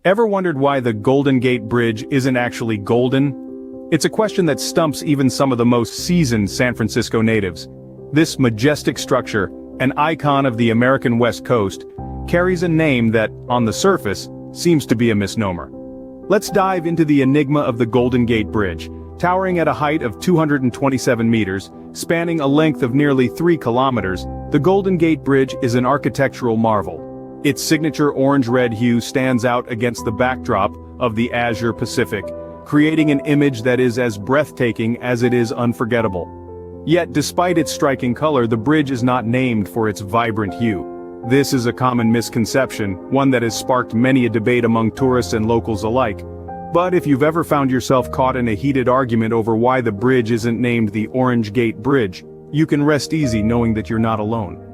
Ever wondered why the Golden Gate Bridge isn't actually golden? It's a question that stumps even some of the most seasoned San Francisco natives. This majestic structure, an icon of the American West Coast, carries a name that, on the surface, seems to be a misnomer. Let's dive into the enigma of the Golden Gate Bridge. Towering at a height of 227 meters, spanning a length of nearly 3 kilometers, the Golden Gate Bridge is an architectural marvel. Its signature orange-red hue stands out against the backdrop of the azure Pacific, creating an image that is as breathtaking as it is unforgettable. Yet, despite its striking color, the bridge is not named for its vibrant hue. This is a common misconception, one that has sparked many a debate among tourists and locals alike. But if you've ever found yourself caught in a heated argument over why the bridge isn't named the Orange Gate Bridge, you can rest easy knowing that you're not alone.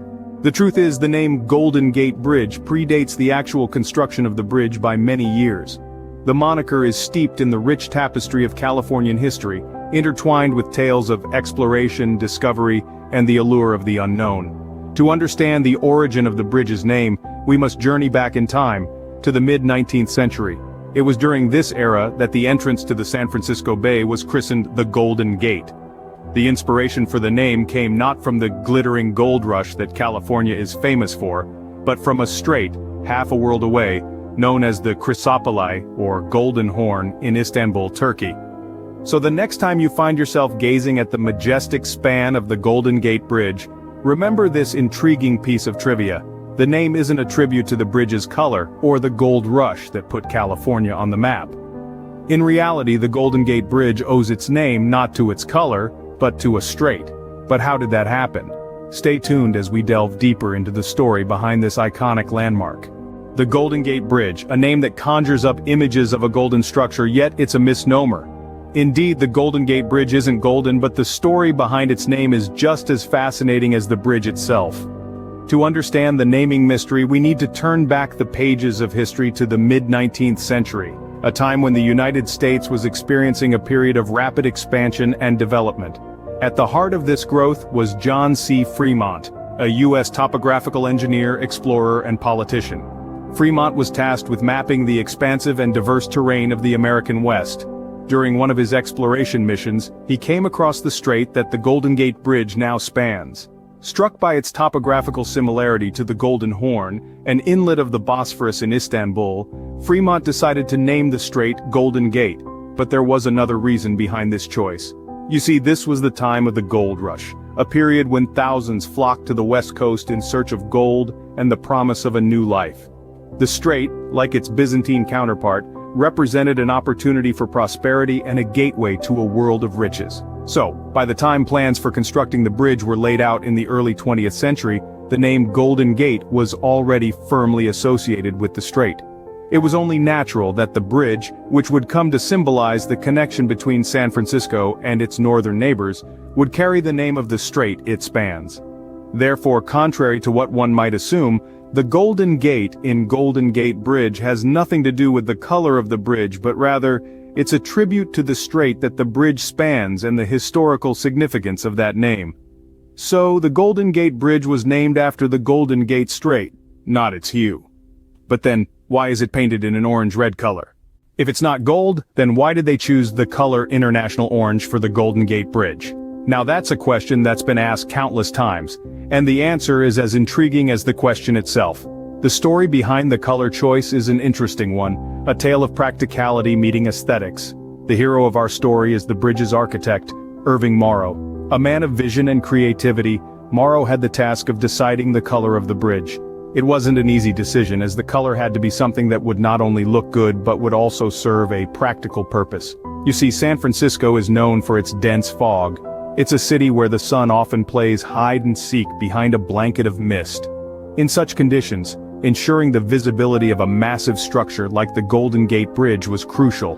The truth is, the name Golden Gate Bridge predates the actual construction of the bridge by many years. The moniker is steeped in the rich tapestry of Californian history, intertwined with tales of exploration, discovery, and the allure of the unknown. To understand the origin of the bridge's name, we must journey back in time, to the mid-19th century. It was during this era that the entrance to the San Francisco Bay was christened the Golden Gate. The inspiration for the name came not from the glittering gold rush that California is famous for, but from a strait, half a world away, known as the Chrysopoli, or Golden Horn, in Istanbul, Turkey. So the next time you find yourself gazing at the majestic span of the Golden Gate Bridge, remember this intriguing piece of trivia. The name isn't a tribute to the bridge's color, or the gold rush that put California on the map. In reality, the Golden Gate Bridge owes its name not to its color, but to a strait. But how did that happen? Stay tuned as we delve deeper into the story behind this iconic landmark. The Golden Gate Bridge, a name that conjures up images of a golden structure, yet it's a misnomer. Indeed, the Golden Gate Bridge isn't golden, but the story behind its name is just as fascinating as the bridge itself. To understand the naming mystery, we need to turn back the pages of history to the mid-19th century, a time when the United States was experiencing a period of rapid expansion and development. At the heart of this growth was John C. Fremont, a U.S. topographical engineer, explorer, and politician. Fremont was tasked with mapping the expansive and diverse terrain of the American West. During one of his exploration missions, he came across the strait that the Golden Gate Bridge now spans. Struck by its topographical similarity to the Golden Horn, an inlet of the Bosphorus in Istanbul, Fremont decided to name the strait Golden Gate. But there was another reason behind this choice. You see, this was the time of the gold rush, a period when thousands flocked to the West Coast in search of gold and the promise of a new life. The strait, like its Byzantine counterpart, represented an opportunity for prosperity and a gateway to a world of riches. So, by the time plans for constructing the bridge were laid out in the early 20th century, the name Golden Gate was already firmly associated with the strait. It was only natural that the bridge, which would come to symbolize the connection between San Francisco and its northern neighbors, would carry the name of the strait it spans. Therefore, contrary to what one might assume, the Golden Gate in Golden Gate Bridge has nothing to do with the color of the bridge, but rather, it's a tribute to the strait that the bridge spans and the historical significance of that name. So, the Golden Gate Bridge was named after the Golden Gate Strait, not its hue. But then, why is it painted in an orange-red color? If it's not gold, then why did they choose the color International Orange for the Golden Gate Bridge? Now that's a question that's been asked countless times, and the answer is as intriguing as the question itself. The story behind the color choice is an interesting one, a tale of practicality meeting aesthetics. The hero of our story is the bridge's architect, Irving Morrow. A man of vision and creativity, Morrow had the task of deciding the color of the bridge. It wasn't an easy decision, as the color had to be something that would not only look good but would also serve a practical purpose. You see, San Francisco is known for its dense fog. It's a city where the sun often plays hide-and-seek behind a blanket of mist. In such conditions, ensuring the visibility of a massive structure like the Golden Gate Bridge was crucial.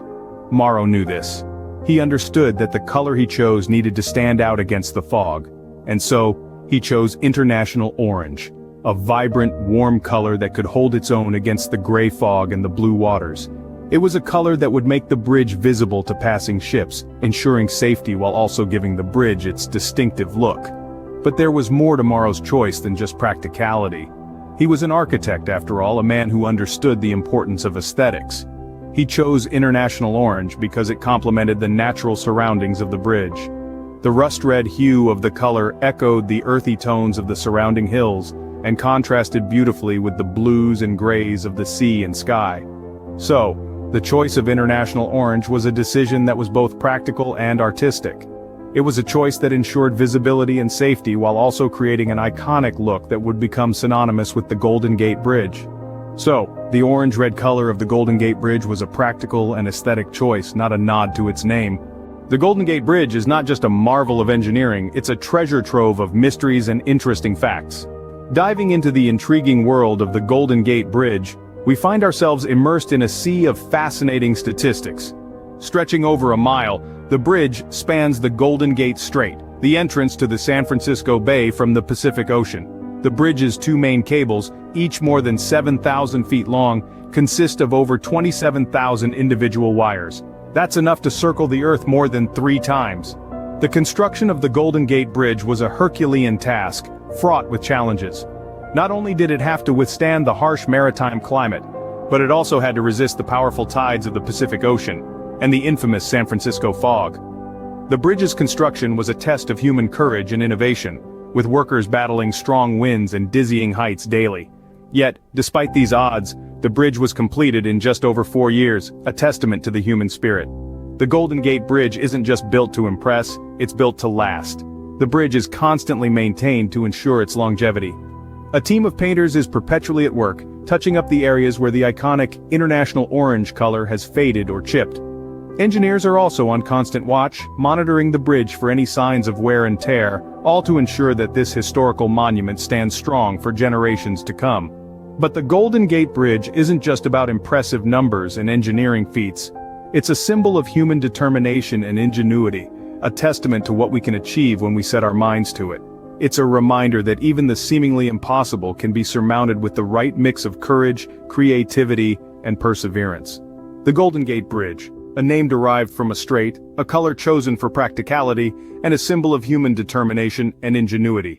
Morrow knew this. He understood that the color he chose needed to stand out against the fog, and so, he chose International Orange, a vibrant, warm color that could hold its own against the gray fog and the blue waters. It was a color that would make the bridge visible to passing ships, ensuring safety while also giving the bridge its distinctive look. But there was more to Morrow's choice than just practicality. He was an architect after all, a man who understood the importance of aesthetics. He chose international orange because it complemented the natural surroundings of the bridge. The rust-red hue of the color echoed the earthy tones of the surrounding hills and contrasted beautifully with the blues and grays of the sea and sky. So, the choice of international orange was a decision that was both practical and artistic. It was a choice that ensured visibility and safety while also creating an iconic look that would become synonymous with the Golden Gate Bridge. So, the orange-red color of the Golden Gate Bridge was a practical and aesthetic choice, not a nod to its name. The Golden Gate Bridge is not just a marvel of engineering, it's a treasure trove of mysteries and interesting facts. Diving into the intriguing world of the Golden Gate Bridge, we find ourselves immersed in a sea of fascinating statistics. Stretching over a mile, the bridge spans the Golden Gate Strait, the entrance to the San Francisco Bay from the Pacific Ocean. The bridge's two main cables, each more than 7,000 feet long, consist of over 27,000 individual wires. That's enough to circle the Earth more than 3 times. The construction of the Golden Gate Bridge was a Herculean task, fraught with challenges. Not only did it have to withstand the harsh maritime climate, but it also had to resist the powerful tides of the Pacific Ocean and the infamous San Francisco fog. The bridge's construction was a test of human courage and innovation, with workers battling strong winds and dizzying heights daily. Yet, despite these odds, the bridge was completed in just over 4 years, a testament to the human spirit. The Golden Gate Bridge isn't just built to impress, it's built to last. The bridge is constantly maintained to ensure its longevity. A team of painters is perpetually at work, touching up the areas where the iconic international orange color has faded or chipped. Engineers are also on constant watch, monitoring the bridge for any signs of wear and tear, all to ensure that this historical monument stands strong for generations to come. But the Golden Gate Bridge isn't just about impressive numbers and engineering feats. It's a symbol of human determination and ingenuity, a testament to what we can achieve when we set our minds to it. It's a reminder that even the seemingly impossible can be surmounted with the right mix of courage, creativity, and perseverance. The Golden Gate Bridge, a name derived from a strait, a color chosen for practicality, and a symbol of human determination and ingenuity.